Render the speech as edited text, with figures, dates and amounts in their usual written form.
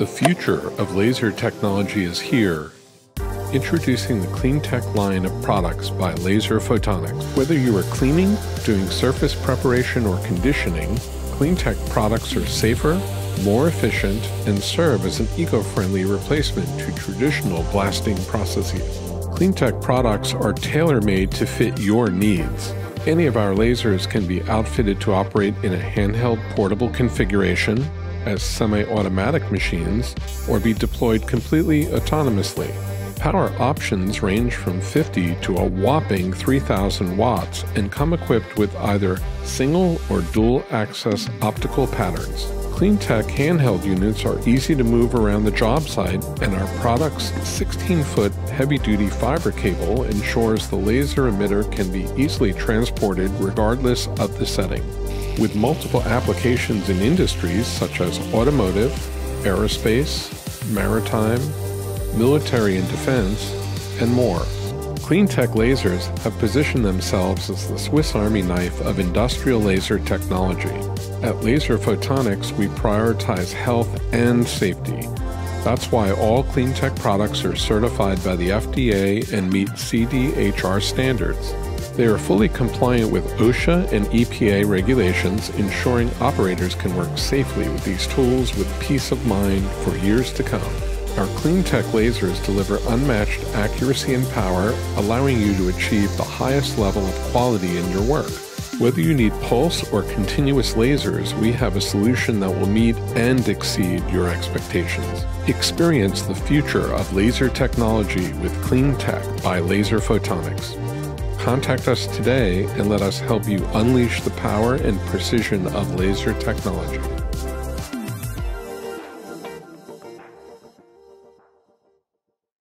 The future of laser technology is here. Introducing the CleanTech line of products by Laser Photonics. Whether you are cleaning, doing surface preparation, or conditioning, CleanTech products are safer, more efficient, and serve as an eco-friendly replacement to traditional blasting processes. CleanTech products are tailor-made to fit your needs. Any of our lasers can be outfitted to operate in a handheld portable configuration, as semi-automatic machines, or be deployed completely autonomously. Power options range from 50 to a whopping 3,000 watts and come equipped with either single or dual access optical patterns. CleanTech handheld units are easy to move around the job site, and our product's 16-foot heavy-duty fiber cable ensures the laser emitter can be easily transported regardless of the setting. With multiple applications in industries such as automotive, aerospace, maritime, military and defense, and more. CleanTech lasers have positioned themselves as the Swiss Army knife of industrial laser technology. At Laser Photonics, we prioritize health and safety. That's why all CleanTech products are certified by the FDA and meet CDHR standards. They are fully compliant with OSHA and EPA regulations, ensuring operators can work safely with these tools with peace of mind for years to come. Our CleanTech lasers deliver unmatched accuracy and power, allowing you to achieve the highest level of quality in your work. Whether you need pulse or continuous lasers, we have a solution that will meet and exceed your expectations. Experience the future of laser technology with CleanTech by Laser Photonics. Contact us today and let us help you unleash the power and precision of laser technology.